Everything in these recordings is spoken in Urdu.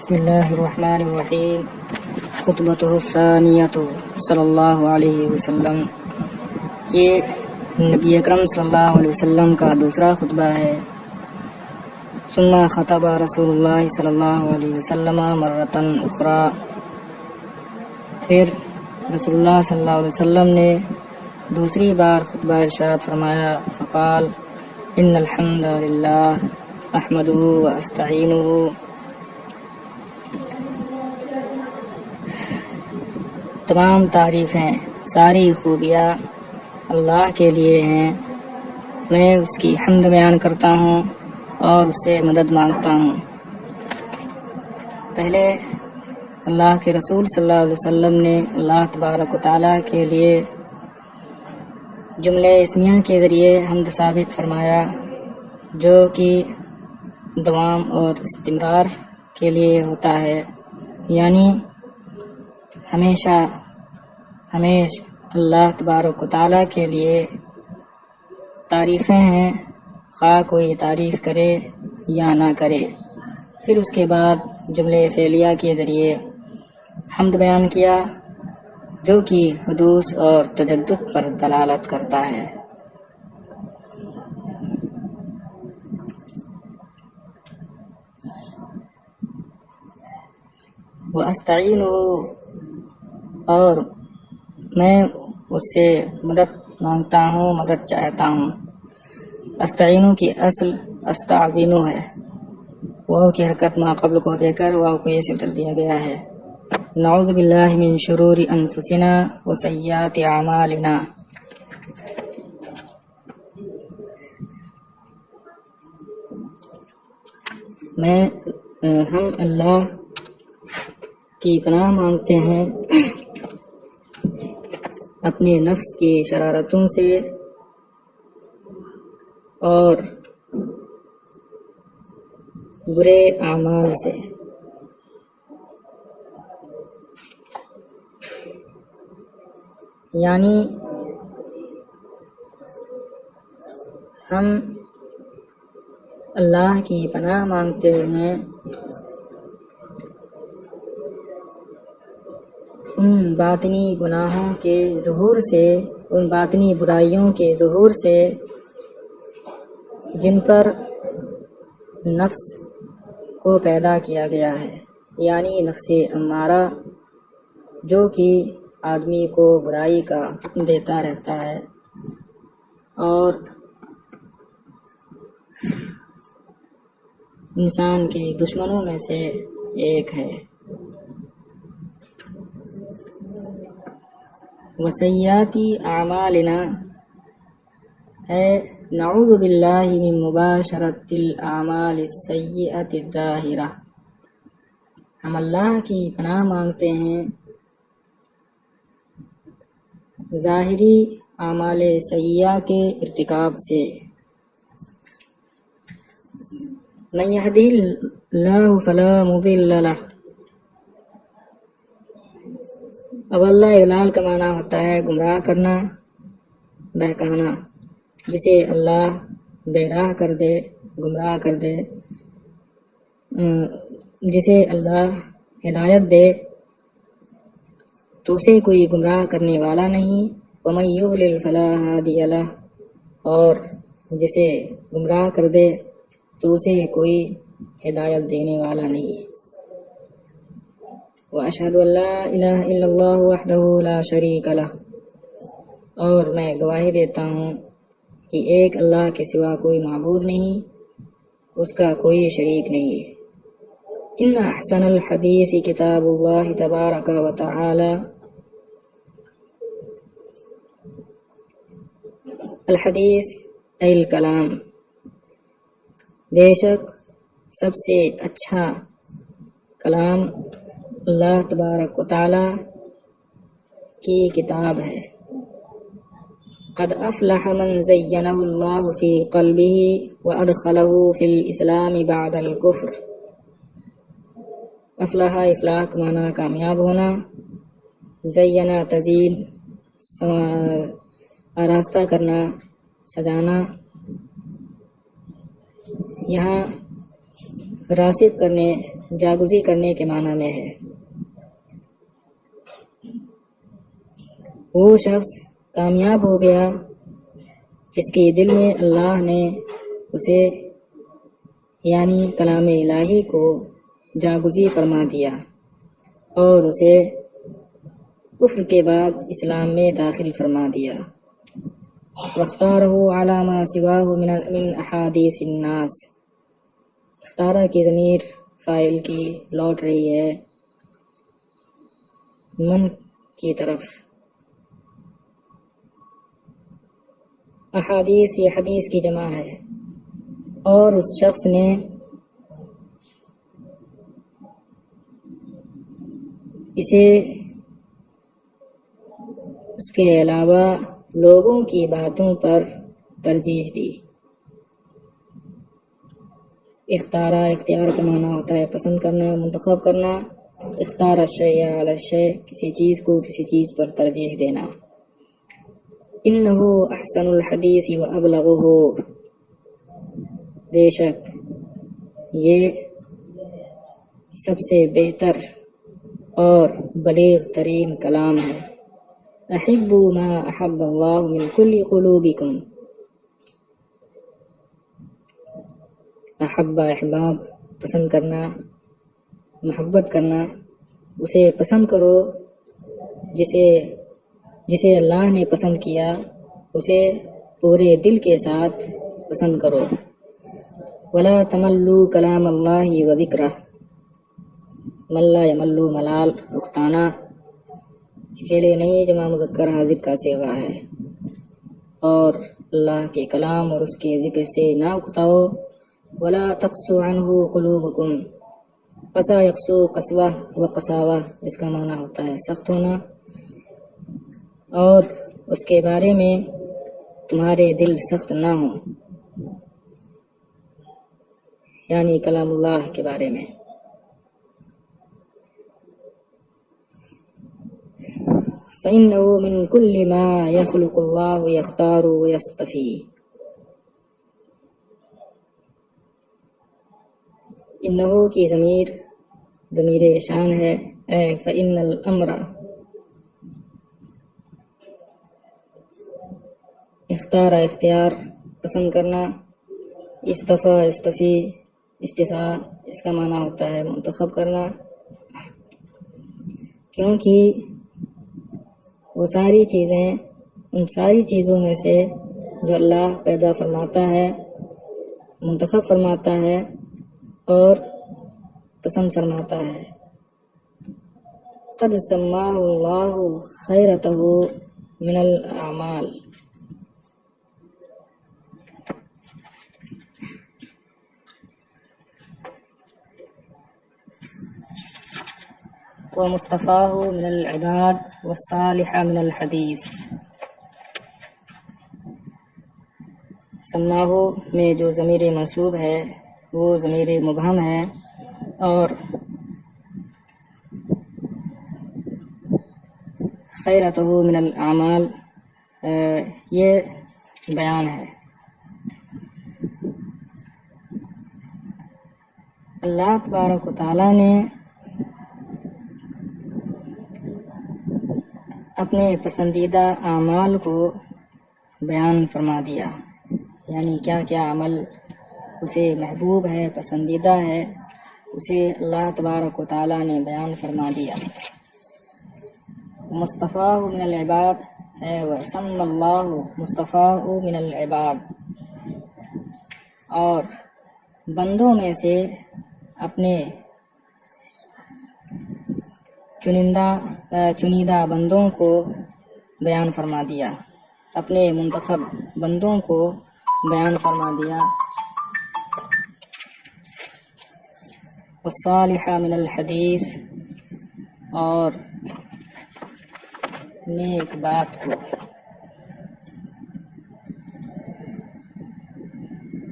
بسم اللہ الرحمن الرحیم خطبۃ الثانیۃ صلی اللہ علیہ وسلم. یہ نبی اکرم صلی اللہ علیہ وسلم کا دوسرا خطبہ ہے. ثم خطب رسول اللہ صلی اللہ علیہ وسلم مرتن اخرى. پھر رسول اللہ صلی اللہ علیہ وسلم نے دوسری بار خطبہ ارشاد فرمایا. فقال ان الحمد للہ احمدہ واستعینہ. تمام تعریفیں، ساری خوبیاں اللہ کے لیے ہیں. میں اس کی حمد بیان کرتا ہوں اور اس سے مدد مانگتا ہوں. پہلے اللہ کے رسول صلی اللہ علیہ وسلم نے اللہ تبارک و تعالیٰ کے لیے جملے اسمیہ کے ذریعے حمد ثابت فرمایا، جو کہ دوام اور استمرار کے لیے ہوتا ہے، یعنی ہمیشہ اللہ تبارک و تعالیٰ کے لیے تعریفیں ہیں، خواہ کوئی تعریف کرے یا نہ کرے. پھر اس کے بعد جملے فعلیہ کے ذریعے حمد بیان کیا، جو کہ حدوث اور تجدد پر دلالت کرتا ہے. وَأَسْتَعِينُهُ، اور میں اس سے مدد مانگتا ہوں، مدد چاہتا ہوں. استعینو کی اصل استعینو ہے. واو کی حرکت ما قبل کو دے کر واو کو یہ سے بدل دیا گیا ہے. نعوذ باللہ من شرور انفسنا وسیئات اعمالنا. ہم اللہ کی پناہ مانگتے ہیں اپنے نفس کی شرارتوں سے اور برے اعمال سے. یعنی ہم اللہ کی پناہ مانگتے ہیں ان باطنی گناہوں کے ظہور سے، ان باطنی برائیوں کے ظہور سے جن پر نفس کو پیدا کیا گیا ہے، یعنی نفس امارہ، جو کہ آدمی کو برائی کا حکم دیتا رہتا ہے اور انسان کے دشمنوں میں سے ایک ہے. وسیئاتی اعمالنا ہے نعوذ باللہ من مباشرت الاعمال السیئۃ الظاہرہ. ہم اللہ کی پناہ مانگتے ہیں ظاہری اعمال سیئہ کے ارتکاب سے. من یہدہ اللہ فلا مضل لہ. اضل اضلال کا معنی ہوتا ہے گمراہ کرنا، بہکانا. جسے اللہ بے راہ کر دے، گمراہ کر دے، جسے اللہ ہدایت دے تو اسے کوئی گمراہ کرنے والا نہیں. ومن یضلل فلا ہادی لہ، اور جسے گمراہ کر دے تو اسے کوئی ہدایت دینے والا نہیں. واشہد ان لا الہ الا اللہ وحدہ لا شریک لہ، اور میں گواہی دیتا ہوں کہ ایک اللہ کے سوا کوئی معبود نہیں، اس کا کوئی شریک نہیں. ان احسن الحدیث کتاب اللہ تبارک و تعالی. الحدیث ای الکلام، بے شک سب سے اچھا کلام اللہ تبارک و تعالی کی کتاب ہے. قد افلح من زینہ اللہ فی قلبہ وادخلہ فی الاسلام بعد الکفر. افلاح، افلاح کا معنی کامیاب ہونا، زینہ تزین، آراستہ کرنا، سجانا. یہاں راسخ کرنے، جاگزی کرنے کے معنی میں ہے۔ وہ شخص کامیاب ہو گیا جس کے دل میں اللہ نے اسے یعنی کلام الہی کو جاگزی فرما دیا اور اسے کفر کے بعد اسلام میں داخل فرما دیا۔ واختارہ علی ما سواہ من احادیث الناس، اختارہ کی ضمیر فاعل کی لوٹ رہی ہے من کی طرف۔ احادیث یہ حدیث کی جمع ہے، اور اس شخص نے اسے اس کے علاوہ لوگوں کی باتوں پر ترجیح دی۔ اختارہ اختیار کا معنی ہوتا ہے پسند کرنا، منتخب کرنا۔ اختار الشیء علی الشیء، کسی چیز کو کسی چیز پر ترجیح دینا۔ انہ احسن الحدیث و ابلغہ، بے شک یہ سب سے بہتر اور بلیغ ترین کلام ہے۔ احبوا ما احب اللہ من کل قلوبکم، احب احباب پسند کرنا، محبت کرنا، اسے پسند کرو جسے اللہ نے پسند کیا، اسے پورے دل کے ساتھ پسند کرو۔ ولا تملوا کلام اللہ و ذکرہ، ملا یملو ملال اکتانا، فعل نہیں جمع مذکر حاضر کا صیغہ ہے، اور اللہ کے کلام اور اس کے ذکر سے نہ اکتاؤ۔ ولا تقسو عنہ قلوبکم، قسا یقسو قسوہ و قساوہ، اس کا معنی ہوتا ہے سخت ہونا، اور اس کے بارے میں تمہارے دل سخت نہ ہوں، یعنی کلام اللہ کے بارے میں۔ فَإِنَّهُ مِن كُلِّ مَا يَخْلُقُ اللَّهُ يَخْتَارُ وَيَصْطَفِي، انہو کی ضمیر شان ہے، فَإِنَّ الْأَمْرَ، اختار اختیار پسند کرنا، استفا استفی استفا، اس کا معنی ہوتا ہے منتخب کرنا، کیونکہ وہ ساری چیزیں ان ساری چیزوں میں سے جو اللہ پیدا فرماتا ہے، منتخب فرماتا ہے اور پسند فرماتا ہے۔ قد سماہ اللہ خیرتہ من الاعمال، ومصطفاہ من العباد والصالح من الحدیث۔ سماہ میں جو ضمیر منصوب ہے وہ ضمیر مبہم ہے، اور خیرتہ من الاعمال یہ بیان ہے۔ اللہ تبارک و تعالی نے اپنے پسندیدہ اعمال کو بیان فرما دیا، یعنی کیا کیا عمل اسے محبوب ہے، پسندیدہ ہے، اسے اللہ تبارک و تعالی نے بیان فرما دیا۔ مصطفیٰ من العباد ہے، وسم اللہ مصطفیٰ من العباد، اور بندوں میں سے اپنے چنیدہ بندوں کو بیان فرما دیا، اپنے منتخب بندوں کو بیان فرما دیا۔ والصالح من الحدیث، اور نیک بات کو۔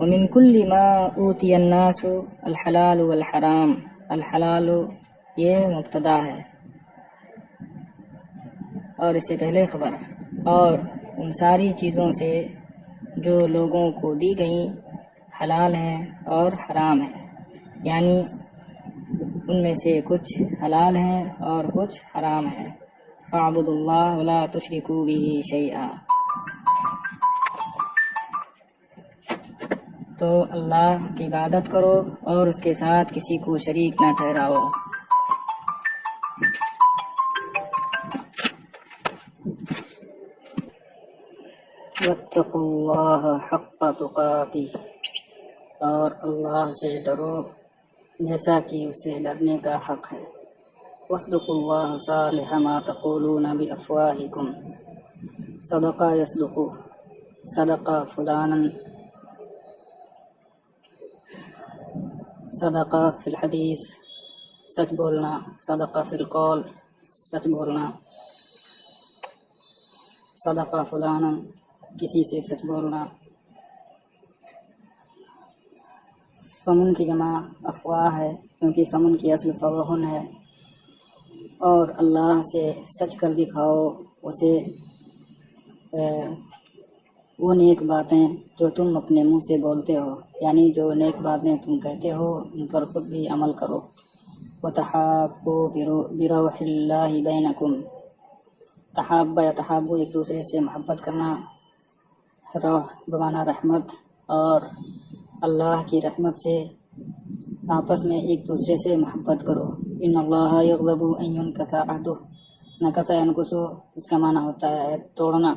ومن كل ما اوتی الناس الحلال والحرام، الحلال یہ مبتدا ہے اور اس سے پہلے خبر، اور ان ساری چیزوں سے جو لوگوں کو دی گئیں حلال ہیں اور حرام ہیں۔ یعنی ان میں سے کچھ حلال ہیں اور کچھ حرام ہیں. فاعبدوا اللہ ولا تشرکوا بہ شیئا. تو اللہ کی عبادت کرو اور اس کے ساتھ کسی کو شریک نہ ٹھہراؤ. واتقوا اللہ حق تقاتہ. اور اللہ سے ڈرو جیسا کہ اسے ڈرنے کا حق ہے. واصدقوا اللہ صالح ما تقولون بافواہکم. صدق یصدق. صدق فلانا. صدق فی الحدیث. سچ بولنا. صدق فی القول. سچ بولنا. صدق فلانا. کسی سے سچ بولنا. فمن کی جمع افواہ ہے کیونکہ فمن کی اصل فوہن ہے. اور اللہ سے سچ کر دکھاؤ اسے وہ نیک باتیں جو تم اپنے منہ سے بولتے ہو، یعنی جو نیک باتیں تم کہتے ہو ان پر خود بھی عمل کرو. وتحابوا بروح اللہ بینکم. تحابہ یا تحابو ایک دوسرے سے محبت کرنا. روح بمعنی رحمت، اور اللہ کی رحمت سے آپس میں ایک دوسرے سے محبت کرو. ان اللہ یغضب ان ینکث عہدہ. نکث ینکث اس کا معنی ہوتا ہے توڑنا.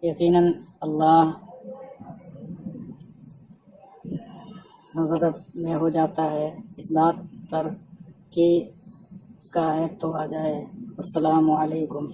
یقیناً اللہ غضب میں ہو جاتا ہے اس بات پر کہ اس کا عہد توڑا جائے. السلام علیکم.